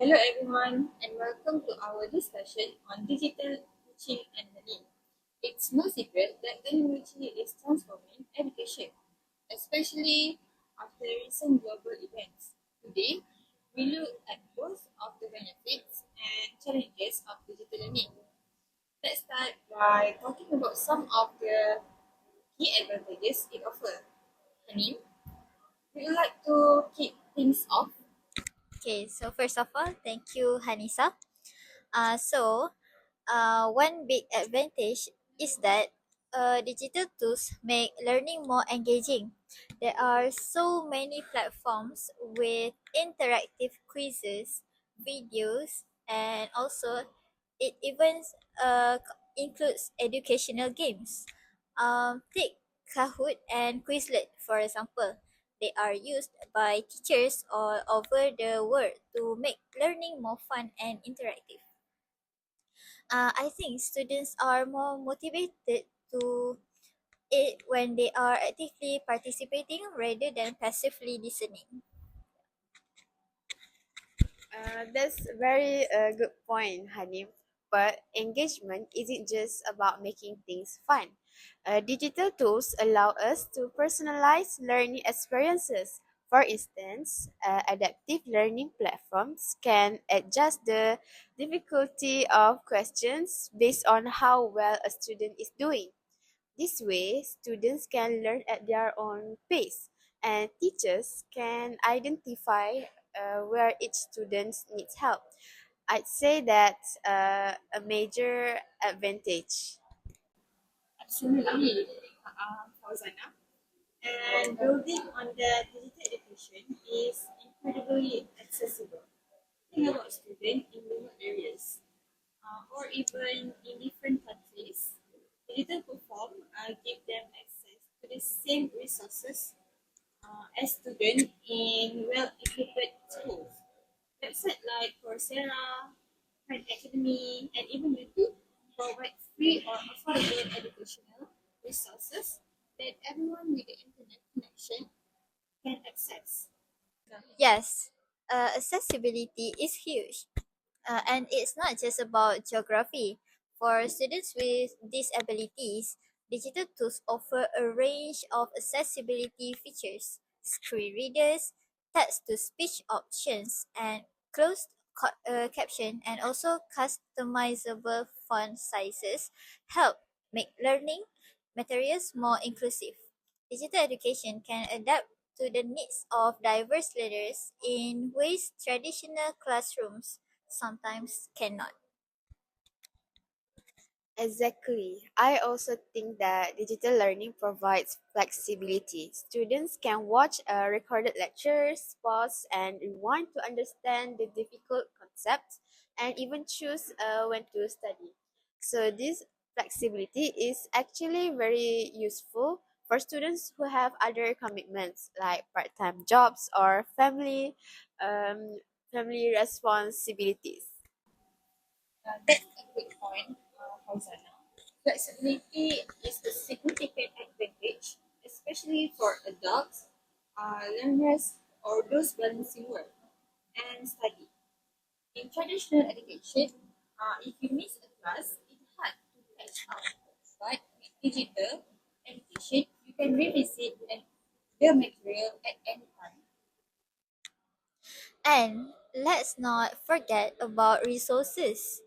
Hello everyone and welcome to our discussion on digital teaching and learning. It's no secret that technology is transforming education, especially after recent global events. Today, we look at both of the benefits and challenges of digital learning. Let's start by talking about some of the key advantages it offers. Hanim, would you like to kick things off? Okay, so first of all, thank you, Hanisa. One big advantage is that digital tools make learning more engaging. There are so many platforms with interactive quizzes, videos, and also it even includes educational games. Take Kahoot and Quizlet, for example. They are used by teachers all over the world to make learning more fun and interactive. I think students are more motivated to it when they are actively participating rather than passively listening. That's very good point, Hanim. But engagement isn't just about making things fun. Digital tools allow us to personalize learning experiences. For instance, adaptive learning platforms can adjust the difficulty of questions based on how well a student is doing. This way, students can learn at their own pace, and teachers can identify where each student needs help. I'd say that's a major advantage. Absolutely, Fauzana. And building on the digital education is incredibly accessible. Think about students in remote areas or even in different countries. Digital platform give them access to the same resources as students in well-equipped schools. Websites like Coursera, Khan Academy, and even YouTube provide free or affordable educational resources that everyone with the internet connection can access. Yes, accessibility is huge. And it's not just about geography. For students with disabilities, digital tools offer a range of accessibility features. Screen readers, text to speech options, and caption, and also customizable font sizes help make learning materials more inclusive. Digital education can adapt to the needs of diverse learners in ways traditional classrooms sometimes cannot. Exactly. I also think that digital learning provides flexibility. Students can watch recorded lectures, pause, and rewind to understand the difficult concepts, and even choose when to study. So, this flexibility is actually very useful for students who have other commitments like part time jobs or um, family responsibilities. That's a good point, Fauzana. Flexibility is a significant advantage, especially for adults, learners, or those balancing work and study. In traditional education, if you miss a class, it's hard to catch up. But with digital education, you can revisit the material at any time. And let's not forget about resources.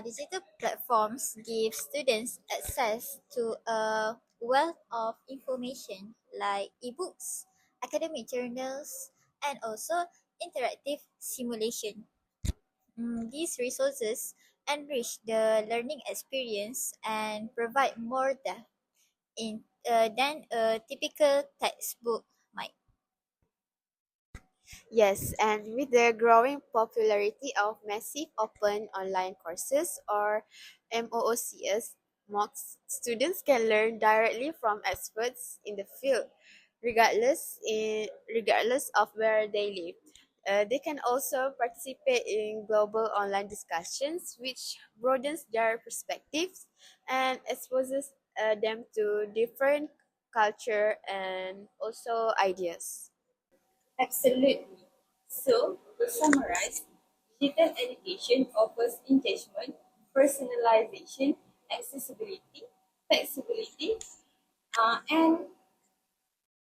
Digital platforms give students access to a wealth of information like ebooks, academic journals, and also interactive simulation. These resources enrich the learning experience and provide more depth than a typical textbook might. Yes, and with the growing popularity of massive open online courses or MOOCs, students can learn directly from experts in the field, regardless of where they live. They can also participate in global online discussions, which broadens their perspectives and exposes them to different culture and also ideas. Absolutely. So, to summarize, Digital education offers engagement, personalization, accessibility, flexibility,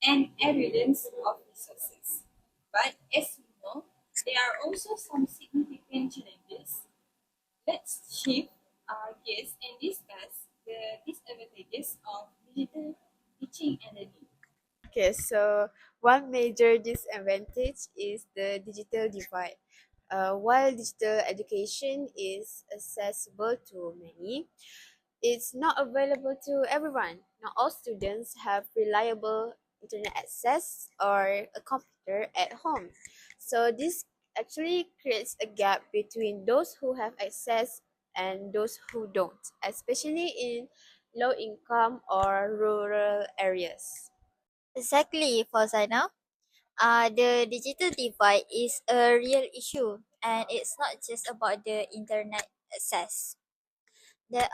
and evidence of resources. But as we know, there are also some significant challenges. Let's shift our gears and discuss the disadvantages of digital teaching and learning. Okay, so one major disadvantage is the digital divide. While digital education is accessible to many, it's not available to everyone. Not all students have reliable internet access or a computer at home. So this actually creates a gap between those who have access and those who don't, especially in low income or rural areas. Exactly, for Zainab. The digital divide is a real issue, and it's not just about the internet access. There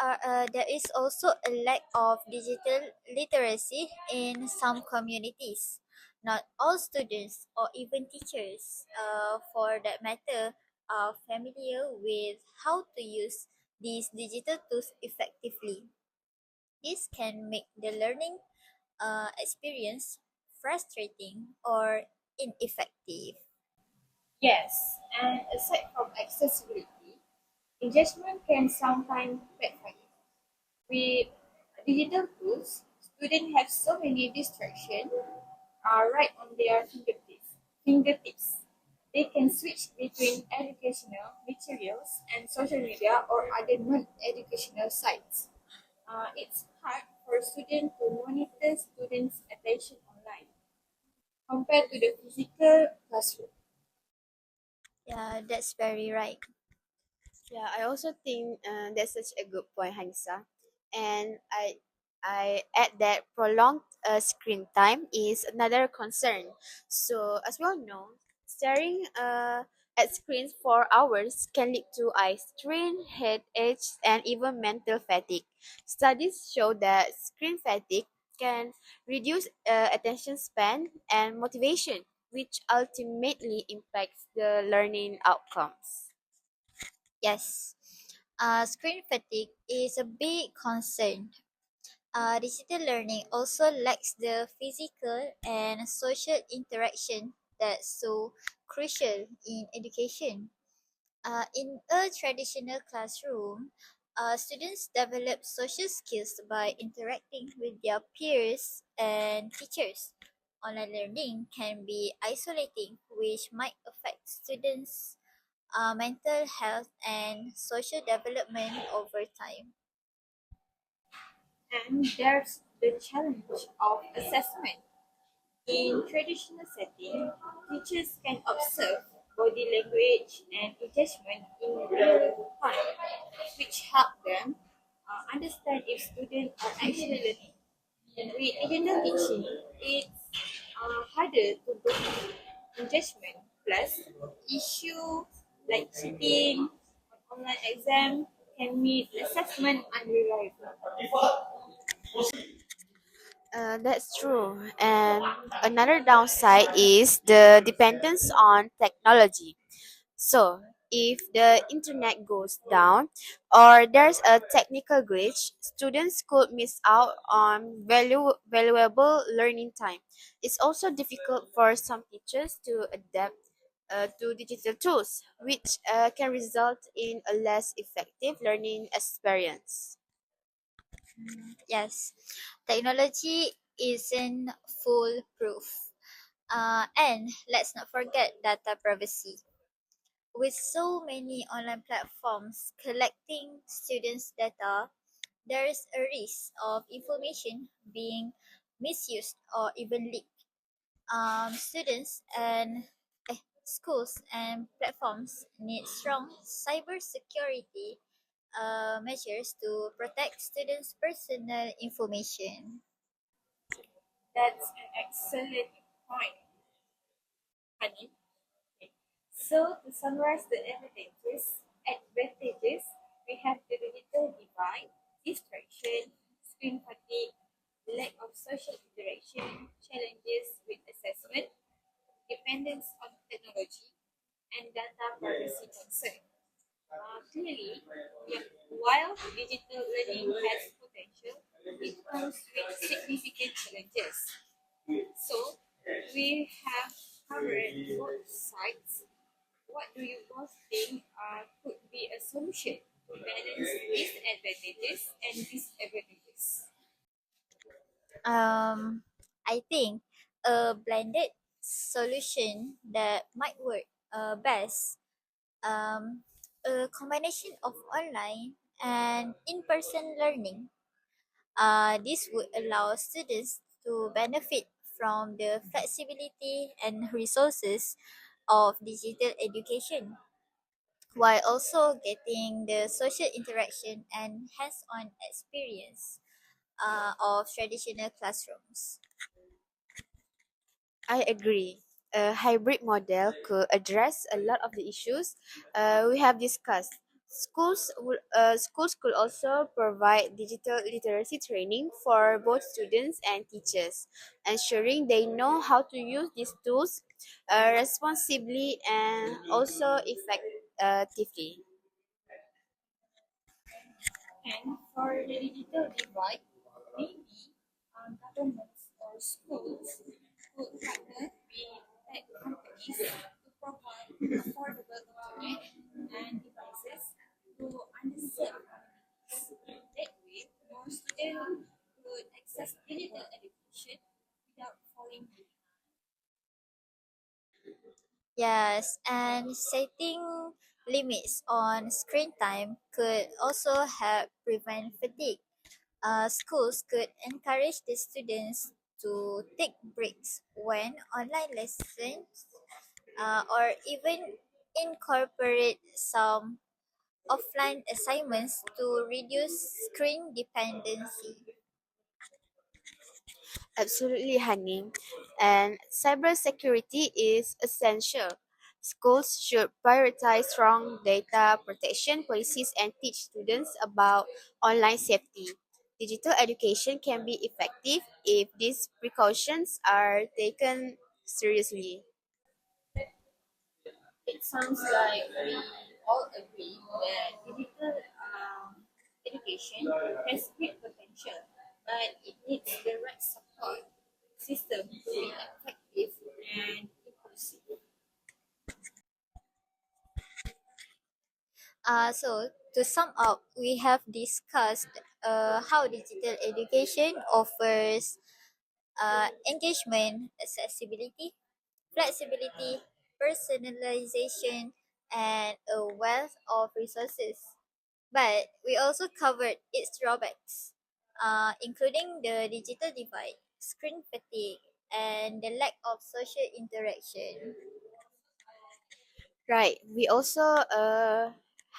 is also a lack of digital literacy in some communities. Not all students or even teachers, for that matter, are familiar with how to use these digital tools effectively. This can make the learning experience frustrating or ineffective. Yes, and aside from accessibility, engagement can sometimes backfire. With digital tools, students have so many distractions right on their fingertips. They can switch between educational materials and social media or other non-educational sites. It's hard for students to monitor students' attention online compared to the physical classroom. Yeah, that's very right. Yeah, I also think that's such a good point, Hansa. And I add that prolonged screen time is another concern. So, as we all know, staring at screens for hours can lead to eye strain, headaches, and even mental fatigue. Studies show that screen fatigue can reduce attention span and motivation, which ultimately impacts the learning outcomes. Yes. Screen fatigue is a big concern. Digital learning also lacks the physical and social interaction that's so crucial in education. In a traditional classroom, students develop social skills by interacting with their peers and teachers. Online learning can be isolating, which might affect students' mental health and social development over time. And there's the challenge of assessment. In traditional setting, teachers can observe body language and engagement in real time, which help them understand if students are actually learning. With digital teaching, it's harder to gauge engagement. Plus, issue like cheating on online exam can make assessment unreliable. That's true. And another downside is the dependence on technology. So, if the internet goes down or there's a technical glitch, students could miss out on valuable learning time. It's also difficult for some teachers to adapt to digital tools, which can result in a less effective learning experience. Yes, technology isn't foolproof. And let's not forget data privacy. With so many online platforms collecting students' data, there is a risk of information being misused or even leaked. Students and schools and platforms need strong cybersecurity measures to protect students' personal information. That's an excellent point, honey. Okay. So to summarize the advantages, we have the digital divide, distraction, screen fatigue, lack of social interaction, challenges with assessment, dependence on technology, and data privacy concern. Clearly, yeah, while digital learning has potential, it comes with significant challenges. So, we have covered both sides. What do you both think could be a solution to balance these advantages and disadvantages? Um, I think a blended solution that might work best, um, a combination of online and in-person learning. This would allow students to benefit from the flexibility and resources of digital education while also getting the social interaction and hands-on experience of traditional classrooms. I agree. A hybrid model could address a lot of the issues we have discussed. Schools could also provide digital literacy training for both students and teachers, ensuring they know how to use these tools responsibly and also effectively. And for the digital divide, maybe governments or schools could partner with tech companies to provide affordable internet and devices to underserved communities. That way, more students could access digital education without falling behind. Yes, and setting limits on screen time could also help prevent fatigue. Schools could encourage the students to take breaks when online lessons or even incorporate some offline assignments to reduce screen dependency. Absolutely, honey. And cybersecurity is essential. Schools should prioritize strong data protection policies and teach students about online safety. Digital education can be effective if these precautions are taken seriously. It sounds like we all agree that digital education has great potential, but it needs the right support system to be effective and inclusive. So, to sum up, we have discussed how digital education offers engagement, accessibility, flexibility, personalization, and a wealth of resources. But we also covered its drawbacks, including the digital divide, screen fatigue, and the lack of social interaction. Right. We also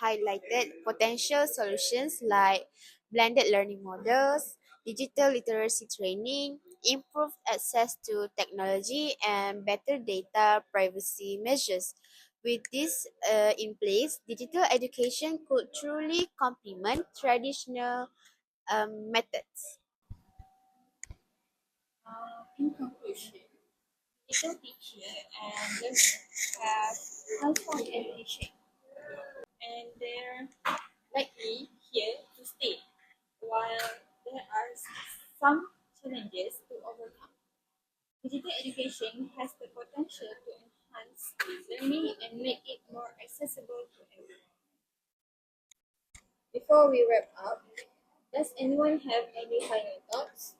highlighted potential solutions like blended learning models, digital literacy training, improved access to technology, and better data privacy measures. With this in place, digital education could truly complement traditional methods. In conclusion, digital teaching and learning have transformed education, and they're likely here to stay. While there are some challenges to overcome, digital education has the potential to enhance learning and make it more accessible to everyone. Before we wrap up, does anyone have any final thoughts?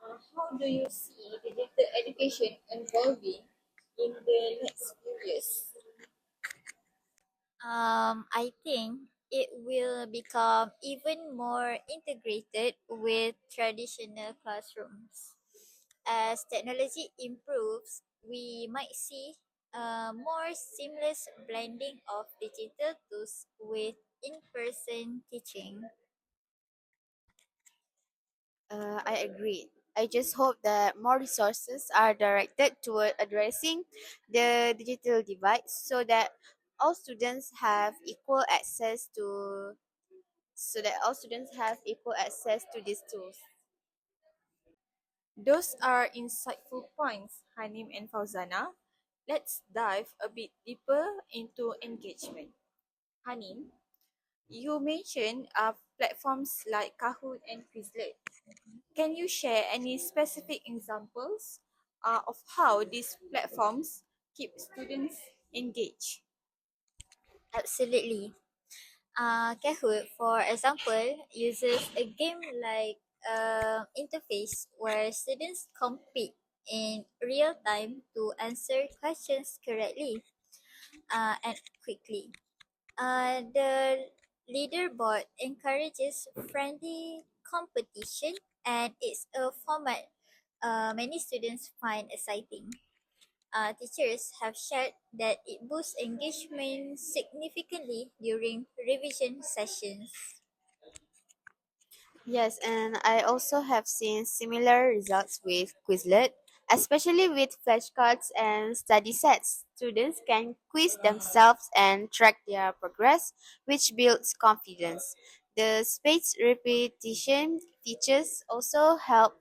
How do you see digital education evolving in the next few years? I think it will become even more integrated with traditional classrooms. As technology improves, we might see a more seamless blending of digital tools with in person teaching. I agree. I just hope that more resources are directed toward addressing the digital divide so that all students have equal access to these tools. Those are insightful points, Hanim and Fauzana. Let's dive a bit deeper into engagement. Hanin, you mentioned platforms like Kahoot and Quizlet. Can you share any specific examples of how these platforms keep students engaged? Absolutely. Kahoot, for example, uses a game-like interface where students compete in real time to answer questions correctly and quickly. The leaderboard encourages friendly competition, and it's a format many students find exciting. Teachers have shared that it boosts engagement significantly during revision sessions. Yes, and I also have seen similar results with Quizlet, especially with flashcards and study sets. Students can quiz themselves and track their progress, which builds confidence. The spaced repetition features also help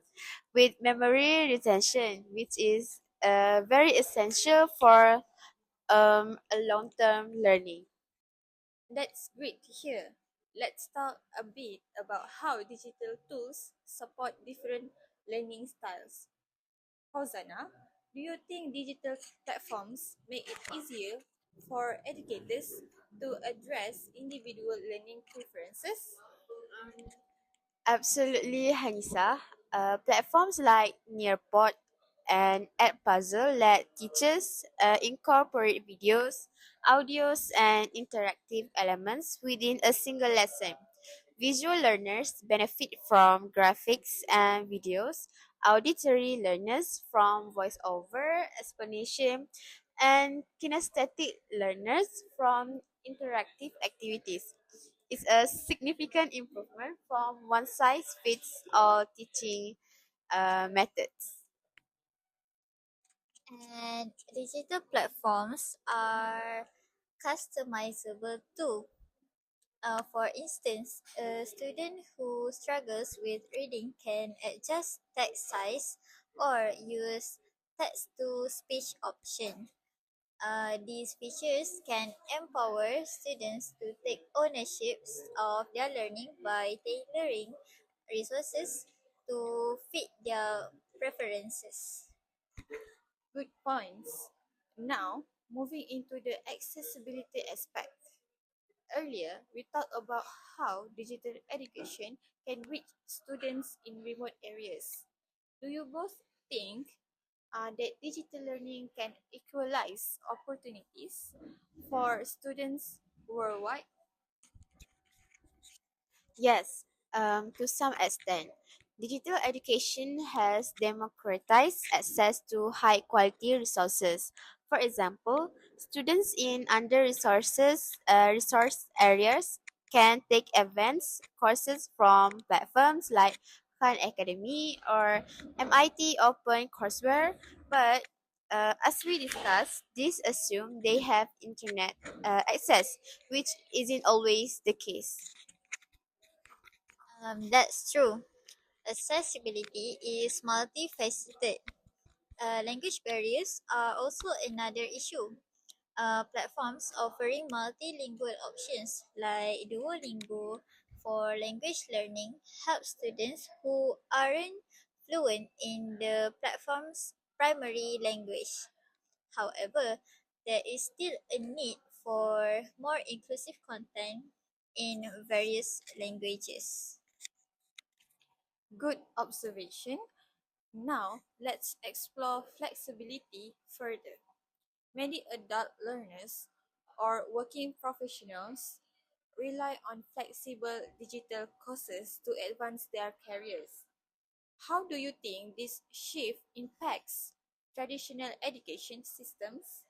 with memory retention, which is very essential for a long-term learning. That's great to hear. Let's talk a bit about how digital tools support different learning styles. Hosanna, do you think digital platforms make it easier for educators to address individual learning preferences? Absolutely, Hanisa. Platforms like Nearpod and Edpuzzle let teachers incorporate videos, audios, and interactive elements within a single lesson. Visual learners benefit from graphics and videos, auditory learners from voiceover, explanation, and kinesthetic learners from interactive activities. It's a significant improvement from one size fits all teaching methods. And digital platforms are customizable too. For instance, a student who struggles with reading can adjust text size or use text to speech option. These features can empower students to take ownership of their learning by tailoring resources to fit their preferences. Good points. Now, moving into the accessibility aspect. Earlier, we talked about how digital education can reach students in remote areas. Do you both think that digital learning can equalize opportunities for students worldwide? Yes, to some extent. Digital education has democratized access to high quality resources. For example, students in resource areas can take advanced courses from platforms like Khan Academy or MIT Open Courseware, but as we discussed, these assume they have internet access, which isn't always the case. That's true. Accessibility is multifaceted. Language barriers are also another issue. Platforms offering multilingual options like Duolingo for language learning help students who aren't fluent in the platform's primary language. However, there is still a need for more inclusive content in various languages. Good observation. Now, let's explore flexibility further. Many adult learners or working professionals rely on flexible digital courses to advance their careers. How do you think this shift impacts traditional education systems?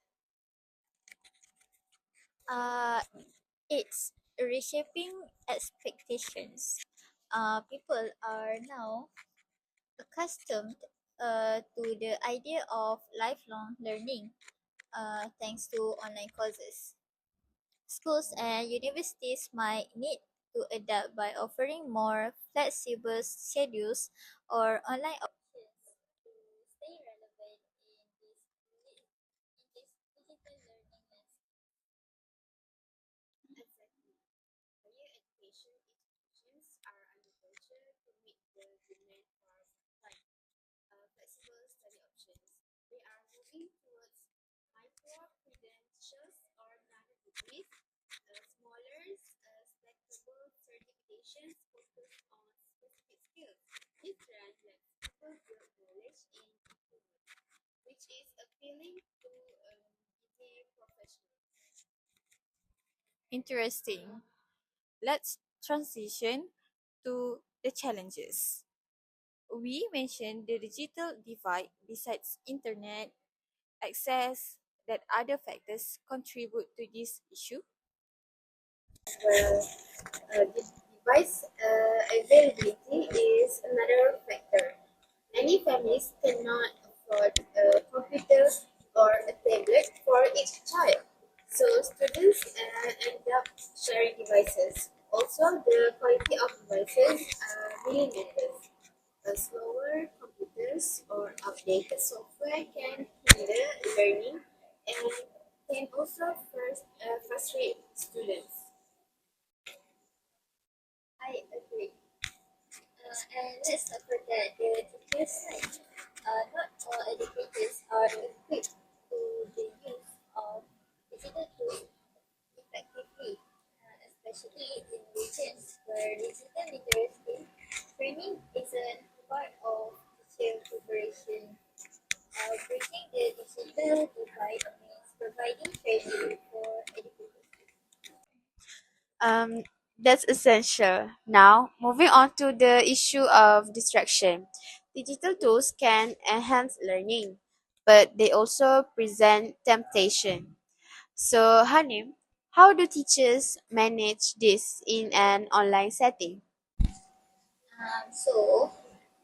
Uh, it's reshaping expectations. People are now accustomed to the idea of lifelong learning thanks to online courses. Schools and universities might need to adapt by offering more flexible schedules or online options to stay relevant in this the demand for fun, flexible study options. We are moving towards micro-credentials or nano-degrees, smaller, stackable certifications focused on specific skills. This trend lets people build knowledge in improvement, which is appealing to busy professionals. Interesting. Let's transition to the challenges. We mentioned the digital divide besides internet access that other factors contribute to this issue. Well, device availability is another factor. Many families cannot afford a computer or a tablet for each child, so students end up sharing devices. Also, the quality of devices really matters. Slower computers or outdated software can hinder learning and can also frustrate students. I agree. And let's not forget the teacher side. Not all educators are equipped to the use of digital tools effectively, especially in regions where digital literacy training isn't part of teacher preparation. Bridging the digital divide means providing training for educators. Um, that's essential. Now, moving on to the issue of distraction. Digital tools can enhance learning, but they also present temptation. So, Hanim, how do teachers manage this in an online setting? So,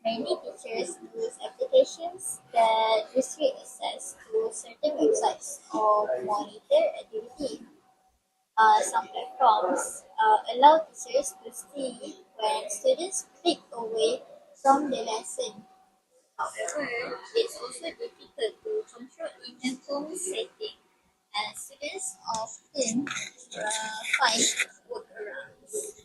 many teachers use applications that restrict access to certain websites or monitor activity. Some platforms allow teachers to see when students click away from the lesson. However, it's also difficult to control in a phone setting, and students often find workarounds.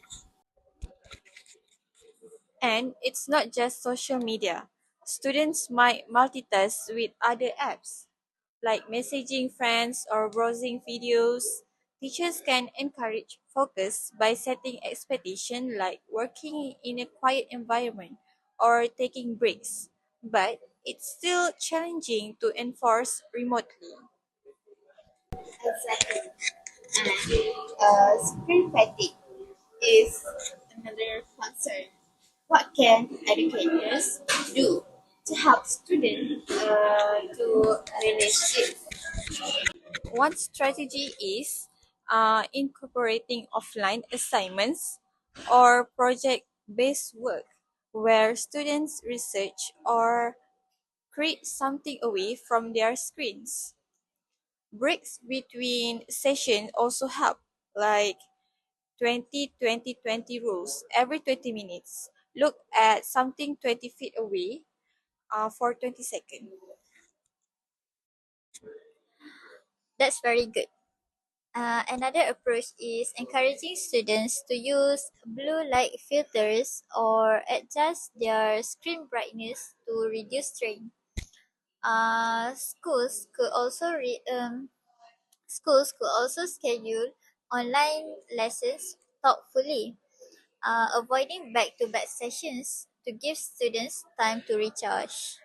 And it's not just social media. Students might multitask with other apps, like messaging friends or browsing videos. Teachers can encourage focus by setting expectations like working in a quiet environment or taking breaks. But it's still challenging to enforce remotely. Exactly. And screen fatigue is another concern. What can educators do to help students to manage it? One strategy is incorporating offline assignments or project based work where students research or create something away from their screens. Breaks between sessions also help, like 20-20-20 rules. Every 20 minutes, look at something 20 feet away for 20 seconds. That's very good. Another approach is encouraging students to use blue light filters or adjust their screen brightness to reduce strain. Schools could also schedule online lessons thoughtfully, avoiding back-to-back sessions to give students time to recharge.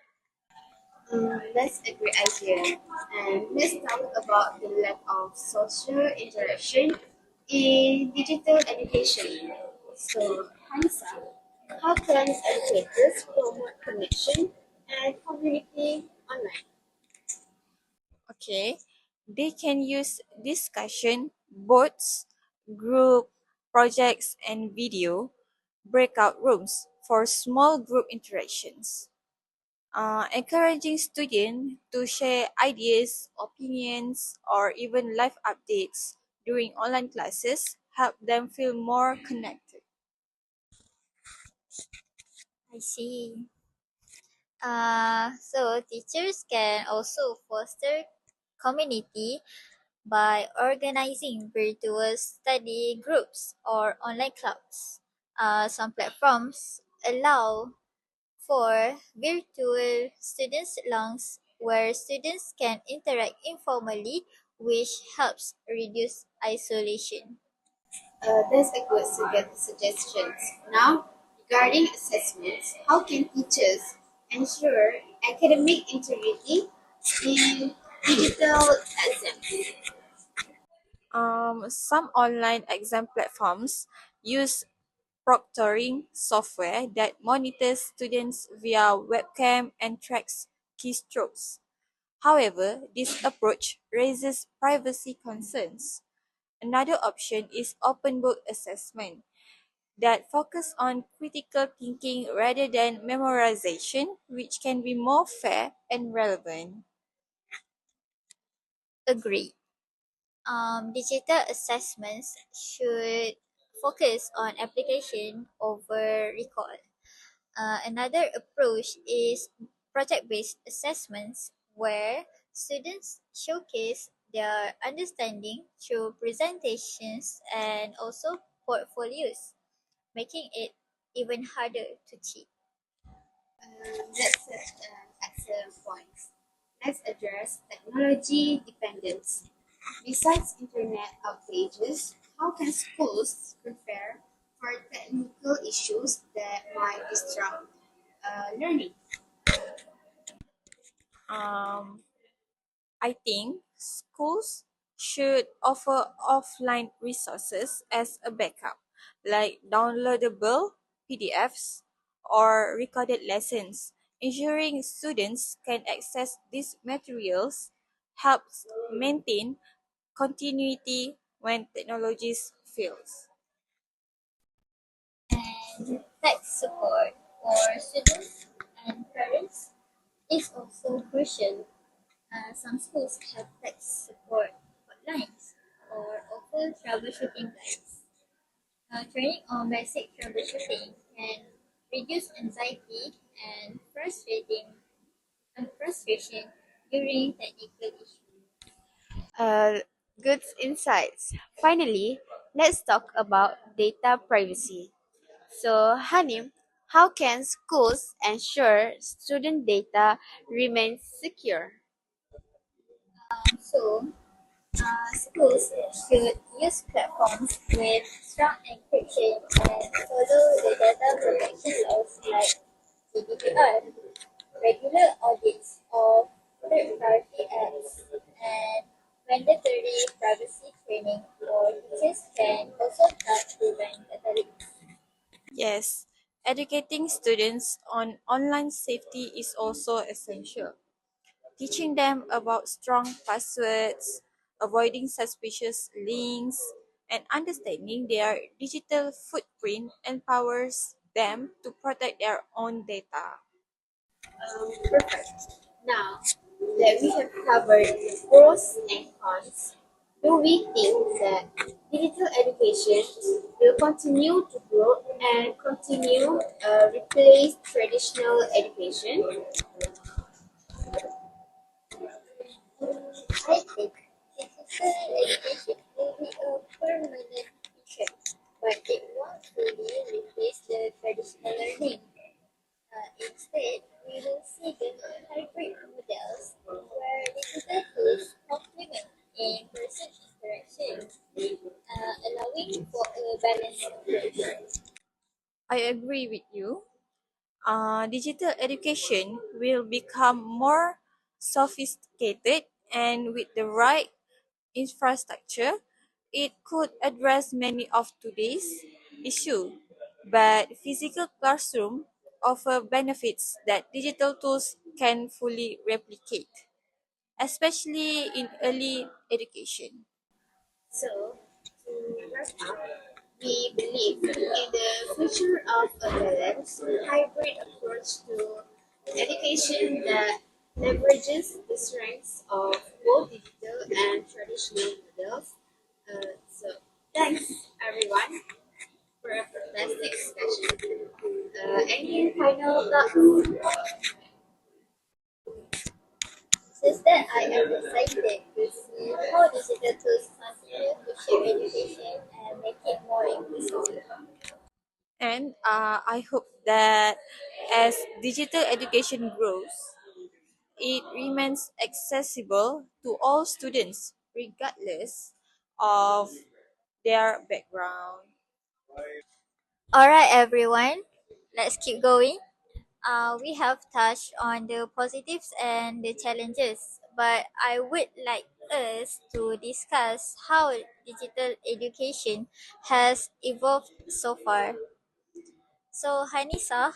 That's a great idea. And let's talk about the lack of social interaction in digital education. So, Hansa, how can educators promote connection and community online? Okay, they can use discussion boards, group projects, and video breakout rooms for small group interactions. Encouraging students to share ideas, opinions, or even live updates during online classes help them feel more connected. I see. So teachers can also foster community by organizing virtual study groups or online clubs. Some platforms allow for virtual students lounge where students can interact informally, which helps reduce isolation. That's a good suggestion. Now, regarding assessments, how can teachers ensure academic integrity in digital exams? Some online exam platforms use proctoring software that monitors students via webcam and tracks keystrokes. However, this approach raises privacy concerns. Another option is open book assessment that focus on critical thinking rather than memorization, which can be more fair and relevant. Agree. Digital assessments should focus on application over recall. Another approach is project-based assessments where students showcase their understanding through presentations and also portfolios, making it even harder to cheat. That's an excellent point. Let's address technology dependence. Besides internet outages, how can schools prepare for technical issues that might disrupt learning? Um, I think schools should offer offline resources as a backup, like downloadable PDFs or recorded lessons. Ensuring students can access these materials helps maintain continuity when technologies fails. And tech support for students and parents is also crucial. Some schools have tech support hotlines or offer troubleshooting guides. Training on basic troubleshooting can reduce anxiety and frustration during technical issues. Uh, Good insights. Finally, let's talk about data privacy. So, Hanim, how can schools ensure student data remains secure? Schools should use platforms with strong encryption and follow the data protection laws like GDPR. Regular audits of third-party apps and mandatory privacy training for teachers can also help prevent data leaks. Yes, educating students on online safety is also essential. Teaching them about strong passwords, avoiding suspicious links, and understanding their digital footprint empowers them to protect their own data. Perfect. Now that we have covered the pros and cons, do we think that digital education will continue to grow and continue replace traditional education? I think digital education will be a permanent feature, but it won't fully replace the traditional learning. Instead, we will see the hybrid models where digital tools complement in-person interaction, allowing for a balanced approach. I agree with you. Digital education will become more sophisticated, and with the right infrastructure, it could address many of today's issues. But physical classroom offer benefits that digital tools can fully replicate, especially in early education. So, to wrap up, we believe in the future of a balanced hybrid approach to education that leverages the strengths of both digital and traditional models. So, thanks everyone for a fantastic discussion. Any final thoughts? Since then, I am excited to see how digital tools continue to shape education and make it more inclusive. And I hope that as digital education grows, it remains accessible to all students regardless of their background. All right, everyone, let's keep going. We have touched on the positives and the challenges, but I would like us to discuss how digital education has evolved so far. So, Hanisa,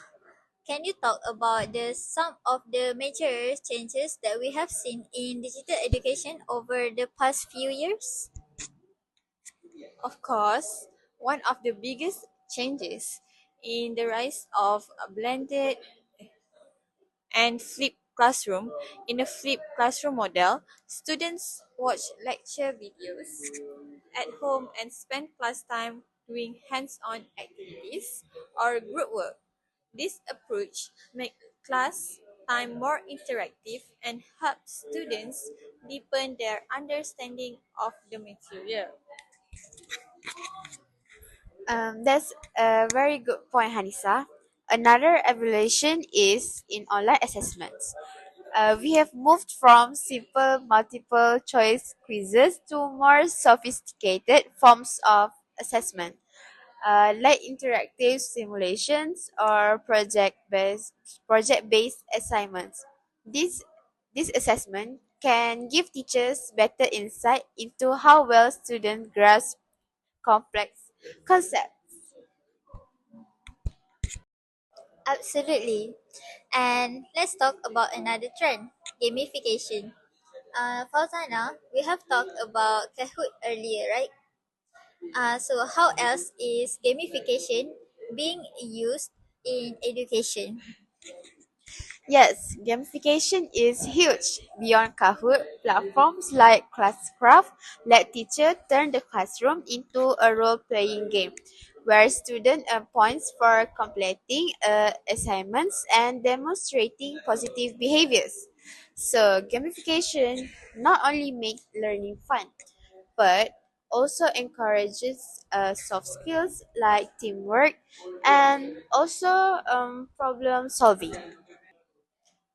can you talk about some of the major changes that we have seen in digital education over the past few years? Of course, one of the biggest changes in the rise of a blended and flipped classroom. In a flipped classroom model, students watch lecture videos at home and spend class time doing hands-on activities or group work. This approach makes class time more interactive and helps students deepen their understanding of the material. That's a very good point, Hanisa. Another evolution is in online assessments. We have moved from simple multiple choice quizzes to more sophisticated forms of assessment, like interactive simulations or project based assignments. This this assessment can give teachers better insight into how well students grasp complex concepts. Absolutely. And let's talk about another trend, gamification. Fauzana, we have talked about Kahoot earlier, right? So how else is gamification being used in education? Yes, gamification is huge. Beyond Kahoot, platforms like Classcraft let teachers turn the classroom into a role-playing game, where students earn points for completing assignments and demonstrating positive behaviors. So, gamification not only makes learning fun, but also encourages soft skills like teamwork and also problem solving.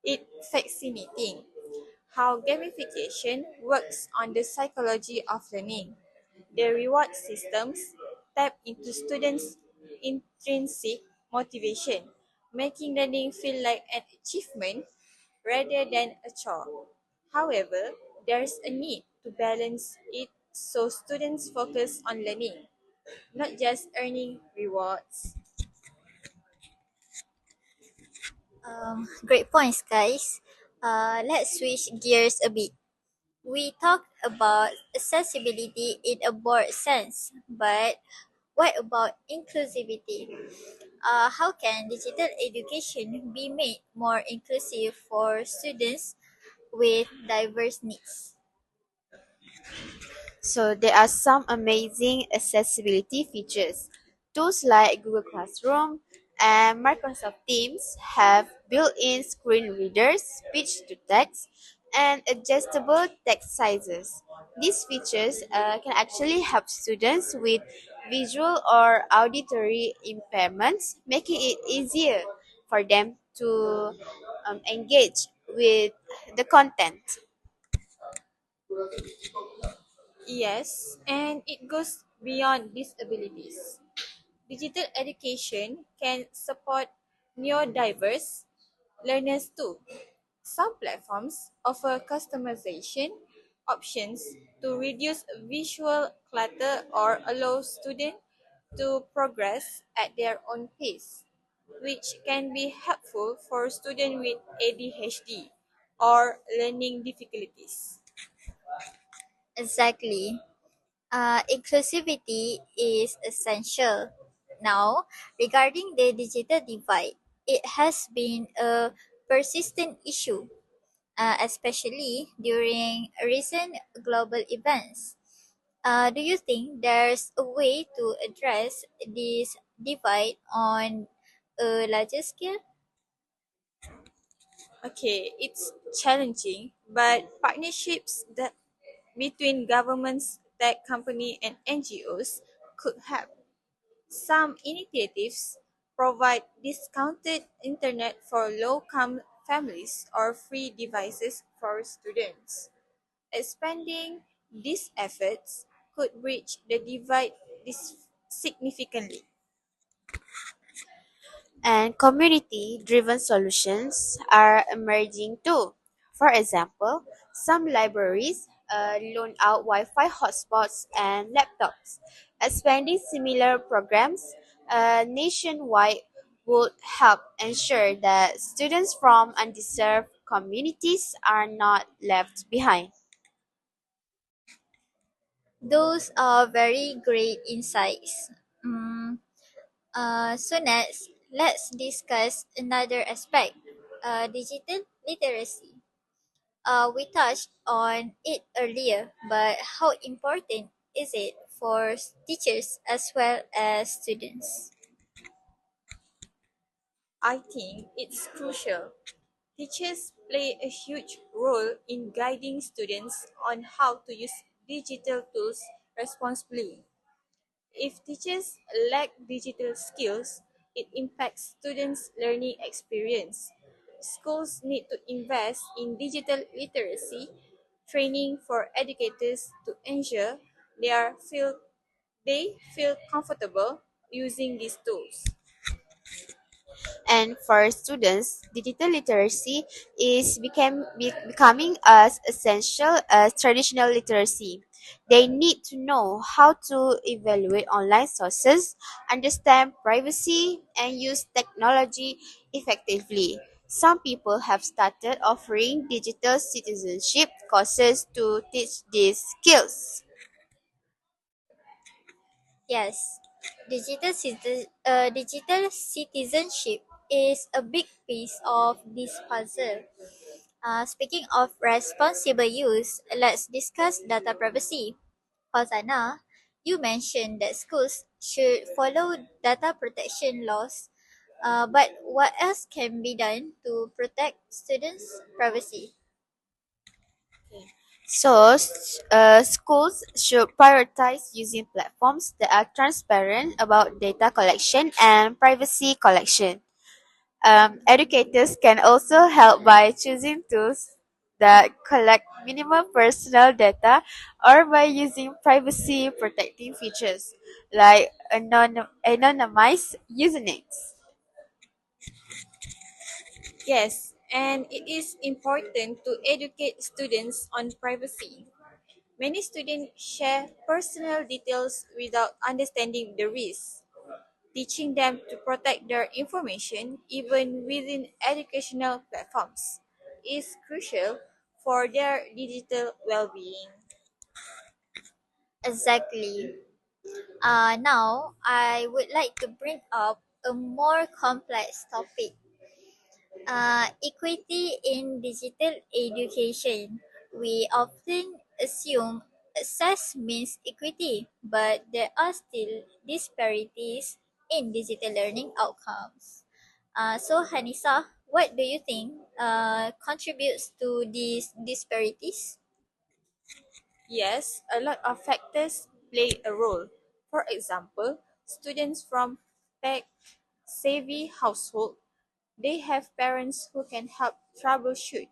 It's fascinating how gamification works on the psychology of learning. The reward systems tap into students' intrinsic motivation, making learning feel like an achievement rather than a chore. However, there's a need to balance it so students focus on learning, not just earning rewards. Great points, guys. Let's switch gears a bit. We talked about accessibility in a broad sense, but what about inclusivity? How can digital education be made more inclusive for students with diverse needs? So there are some amazing accessibility features. Tools like Google Classroom and Microsoft Teams have built-in screen readers, speech to text, and adjustable text sizes. These features can actually help students with visual or auditory impairments, making it easier for them to engage with the content. Yes, and it goes beyond disabilities. Digital education can support neurodiverse learners too. Some platforms offer customization options to reduce visual clutter or allow students to progress at their own pace, which can be helpful for students with ADHD or learning difficulties. Exactly. Inclusivity is essential. Now, regarding the digital divide, it has been a persistent issue, especially during recent global events. Do you think there's a way to address this divide on a larger scale? Okay, it's challenging, but partnerships that between governments, tech company, and NGOs could help. Some initiatives provide discounted internet for low-income families or free devices for students. Expanding these efforts could bridge the divide significantly. And community driven solutions are emerging too. For example, some libraries loan out Wi Fi hotspots and laptops. Expanding similar programs nationwide would help ensure that students from undeserved communities are not left behind. Those are very great insights. Mm, so next, let's discuss another aspect, digital literacy. We touched on it earlier, but how important is it for teachers as well as students? I think it's crucial. Teachers play a huge role in guiding students on how to use digital tools responsibly. If teachers lack digital skills, it impacts students' learning experience. Schools need to invest in digital literacy training for educators to ensure they feel comfortable using these tools. And for students, digital literacy is becoming as essential as traditional literacy. They need to know how to evaluate online sources, understand privacy, and use technology effectively. Some people have started offering digital citizenship courses to teach these skills. Yes, digital citizenship is a big piece of this puzzle. Speaking of responsible use, let's discuss data privacy. Hosanna, you mentioned that schools should follow data protection laws, but what else can be done to protect students' privacy? Schools should prioritize using platforms that are transparent about data collection and privacy collection. Educators can also help by choosing tools that collect minimal personal data or by using privacy protecting features like anonymized usernames. Yes, and it is important to educate students on privacy. Many students share personal details without understanding the risks. Teaching them to protect their information, even within educational platforms, is crucial for their digital well being. Exactly. Now, I would like to bring up a more complex topic, equity in digital education. We often assume access means equity, but there are still disparities in digital learning outcomes. So, Hanisa, what do you think contributes to these disparities? Yes, a lot of factors play a role. For example, students from tech savvy households they have parents who can help troubleshoot,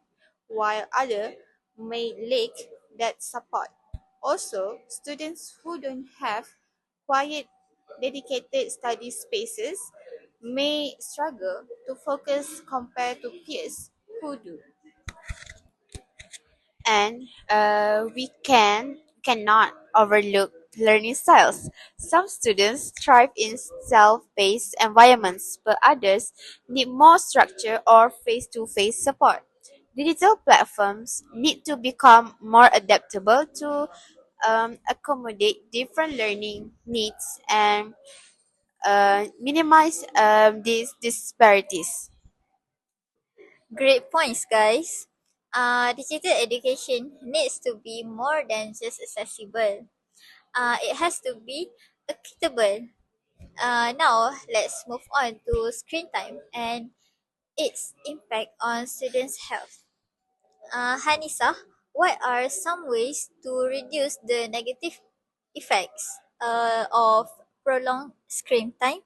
while others may lack that support. Also, students who don't have quiet, dedicated study spaces may struggle to focus compared to peers who do. And we cannot overlook learning styles. Some students thrive in self-paced environments, but others need more structure or face-to-face support. Digital platforms need to become more adaptable to accommodate different learning needs and minimize these disparities. Great points, guys. Digital education needs to be more than just accessible. It has to be equitable. Now, let's move on to screen time and its impact on students' health. Hanisa, what are some ways to reduce the negative effects of prolonged screen time?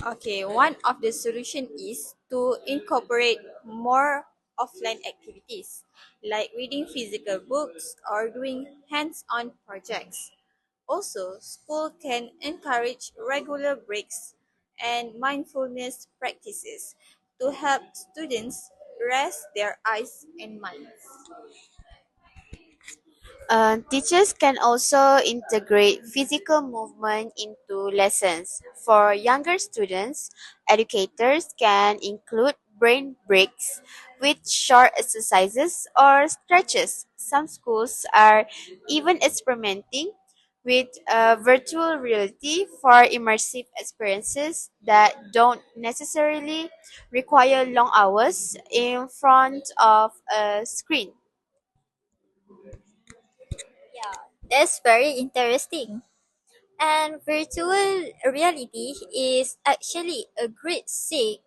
Okay, one of the solution is to incorporate more offline activities like reading physical books or doing hands-on projects. Also, school can encourage regular breaks and mindfulness practices to help students rest their eyes and minds. Teachers can also integrate physical movement into lessons. For younger students, educators can include brain breaks with short exercises or stretches. Some schools are even experimenting with virtual reality for immersive experiences that don't necessarily require long hours in front of a screen. Yeah, that's very interesting. And virtual reality is actually a great segue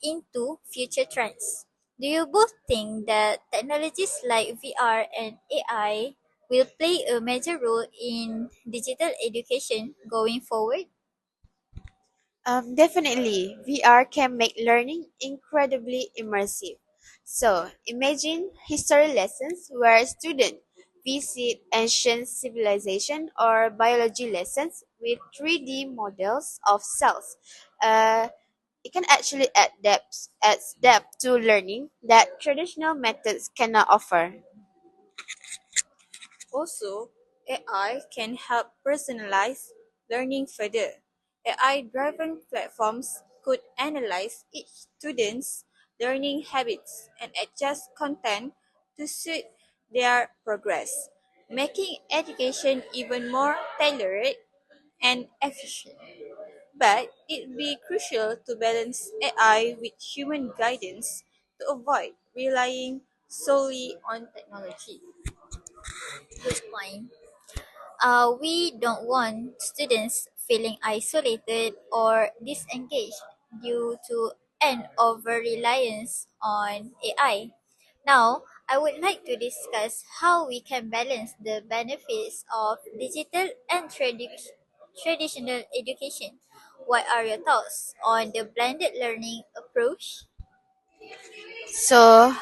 into future trends. Do you both think that technologies like VR and AI will play a major role in digital education going forward? Definitely, VR can make learning incredibly immersive. So, imagine history lessons where students visit ancient civilization or biology lessons with 3D models of cells. Uh, it can actually add depth to learning that traditional methods cannot offer. Also, AI can help personalize learning further. AI-driven platforms could analyze each student's learning habits and adjust content to suit their progress, making education even more tailored and efficient. But it would be crucial to balance AI with human guidance to avoid relying solely on technology. Good point. We don't want students feeling isolated or disengaged due to an over reliance on AI. Now, I would like to discuss how we can balance the benefits of digital and traditional education. What are your thoughts on the blended learning approach? So,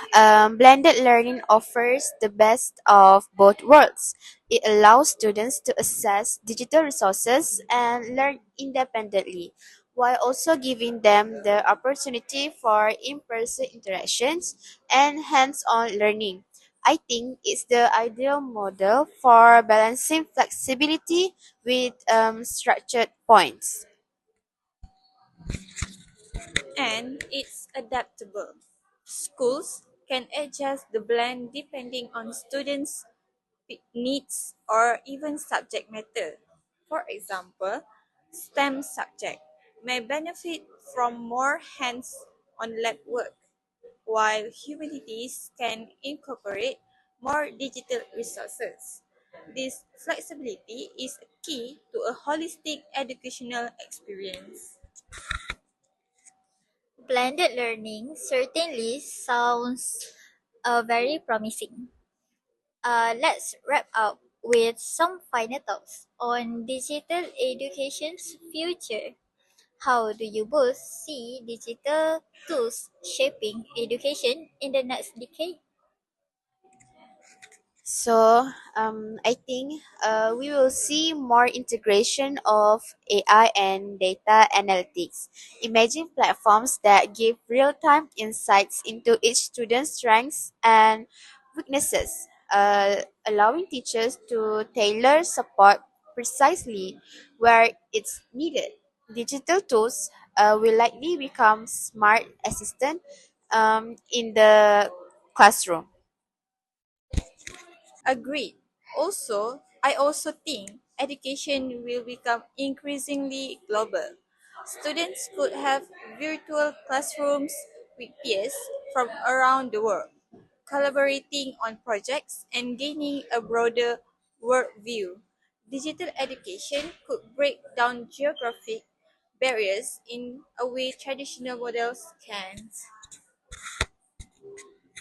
blended learning offers the best of both worlds. It allows students to access digital resources and learn independently, while also giving them the opportunity for in person interactions and hands on learning. I think it's the ideal model for balancing flexibility with structured points. And it's adaptable. Schools can adjust the blend depending on students' needs or even subject matter. For example, STEM subject may benefit from more hands-on lab work, while humanities can incorporate more digital resources. This flexibility is key to a holistic educational experience. Blended learning certainly sounds very promising. Let's wrap up with some final thoughts on digital education's future. How do you both see digital tools shaping education in the next decade? I think we will see more integration of AI and data analytics. Imagine platforms that give real time insights into each student's strengths and weaknesses, allowing teachers to tailor support precisely where it's needed. Digital tools will likely become smart assistant in the classroom. Agreed. I also think education will become increasingly global. Students could have virtual classrooms with peers from around the world, collaborating on projects and gaining a broader worldview. Digital education could break down geographic barriers in a way traditional models can't.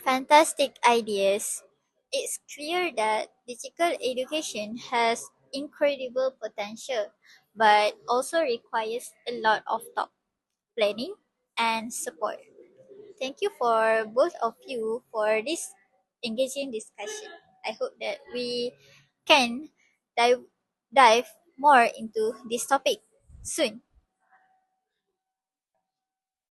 Fantastic ideas. It's clear that digital education has incredible potential, but also requires a lot of thought, planning, and support. Thank you for both of you for this engaging discussion. I hope that we can dive more into this topic soon.